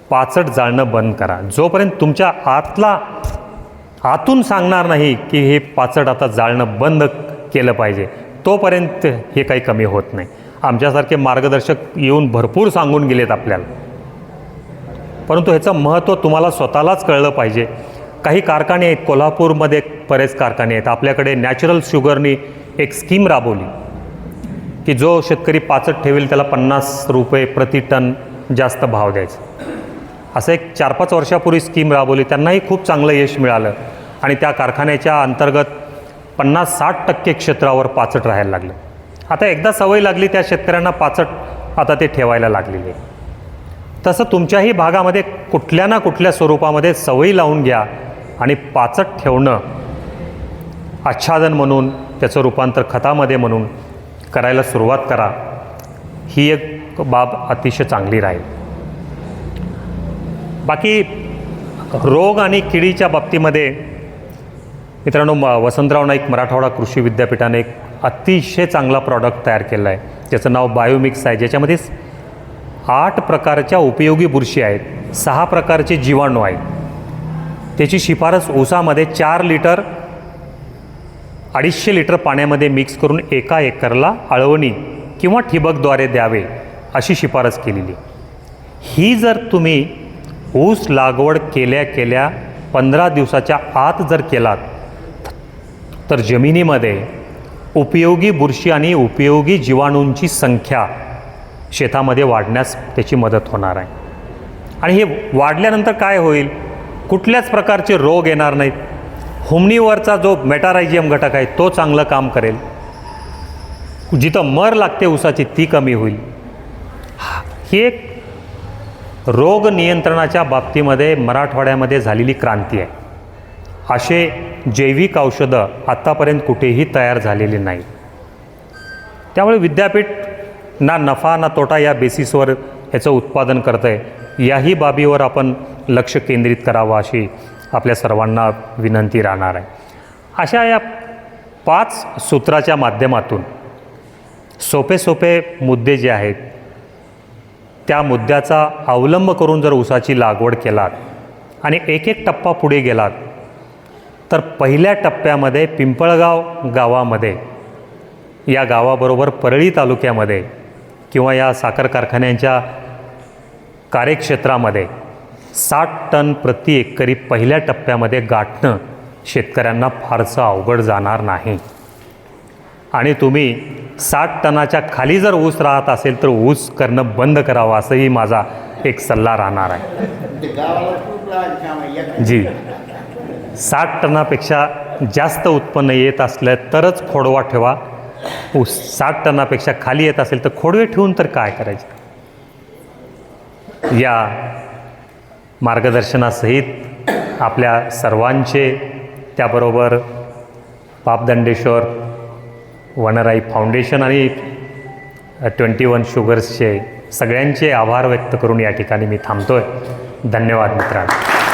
पाचट जाळणं बंद करा. जोपर्यंत तुमच्या आतून सांगणार नाही की हे पाचट आता जाळणं बंद केलं पाहिजे, तोपर्यंत हे काही कमी होत नाही. आमच्यासारखे मार्गदर्शक येऊन भरपूर सांगून गेलेत आपल्याला, परंतु ह्याचं महत्त्व तुम्हाला स्वतःलाच कळलं पाहिजे. काही कारखाने आहेत, कोल्हापूरमध्ये बरेच कारखाने आहेत. आपल्याकडे नॅचरल शुगरनी एक स्कीम राबवली की जो शेतकरी पाचट ठेवेल त्याला 50 रुपये प्रति टन जास्त भाव द्यायचा. असं एक 4-5 वर्षापूर्वी स्कीम राबवली. त्यांनाही खूप चांगलं यश मिळालं आणि त्या कारखान्याच्या अंतर्गत 50-60% क्षेत्रावर पाचट राहायला लागलं. आता एकदा सवय लागली त्या शेतकऱ्यांना पाचट, आता ते ठेवायला लागलेले. तसं तुमच्याही भागामध्ये कुठल्या ना कुठल्या स्वरूपामध्ये सवयी लावून घ्या आणि पाचट ठेवणं आच्छादन म्हणून, त्याचं रूपांतर खतामध्ये म्हणून करायला सुरुवात करा. ही एक बाब अतिशय चांगली राहील. बाकी रोग आणि किडीच्या बाबतीमध्ये मित्रांनो, वसंतराव नाईक मराठवाडा कृषी विद्यापीठाने एक अतिशय चांगला प्रॉडक्ट तयार केला आहे, ज्याचं नाव बायोमिक्स आहे, ज्याच्यामध्ये 8 प्रकारच्या उपयोगी बुरशी आहेत, 6 प्रकारचे जीवाणू आहेत. त्याची शिफारस ऊसामध्ये 4 लिटर 250 लिटर पाण्यामध्ये मिक्स करून 1 एकरला आळवणी किंवा ठिबकद्वारे द्यावे अशी शिफारस केलेली. ही जर तुम्ही ऊस लागवड केल्या 15 दिवसाच्या आत जर केलात तर जमिनीमध्ये उपयोगी बुरशी आणि उपयोगी जीवाणूंची संख्या शेतामध्ये वाढण्यास त्याची मदत होणार आहे. आणि हे वाढल्यानंतर काय होईल, कुठल्याच प्रकारचे रोग येणार नाहीत. हुमणीवरचा जो मेटारायझियम घटक आहे तो चांगलं काम करेल. जिथं मर लागते ऊसाची ती कमी होईल. ही एक रोग नियंत्रणाच्या बाबतीमध्ये मराठवाड्यामध्ये झालेली क्रांती आहे. असे जैविक औषधं आत्तापर्यंत कुठेही तयार झालेली नाही. त्यामुळे विद्यापीठ ना नफा ना तोटा या बेसिसवर ह्याचं उत्पादन करतं आहे. याही बाबीवर आपण लक्ष केंद्रित करावं अशी आपल्या सर्वांना विनंती राहणार आहे. अशा या 5 सूत्राच्या माध्यमातून सोपे मुद्दे जे आहेत त्या मुद्द्याचा अवलंब करून जर ऊसाची लागवड केलात आणि एक टप्पा पुढे गेलात तर पहिल्या टप्प्यामध्ये पिंपळगाव गावामध्ये, या गावाबरोबर परळी तालुक्यामध्ये किंवा या साखर कारखान्यांच्या कार्यक्षेत्रामध्ये 60 टन प्रति एकरी पहिल्या टप्प्यामध्ये गाठणं शेतकऱ्यांना फारसं अवघड जाणार नाही. आणि तुम्ही 60 टनाच्या खाली जर ऊस राहत असेल तर ऊस करणं बंद करावं असंही माझा एक सल्ला राहणार आहे. जी 60 टनापेक्षा जास्त उत्पन्न येत असलं तरच खोडवा ठेवा. ऊस 60 टनापेक्षा खाली येत असेल तर खोडवे ठेवून तर काय करायचे. या मार्गदर्शनासहित आपल्या सर्वांचे, त्याबरोबर पापदंडेश्वर वनराई फाउंडेशन आणि 21 शुगर्सचे सगळ्यांचे आभार व्यक्त करून या ठिकाणी मी थांबतो आहे. धन्यवाद मित्रांनो.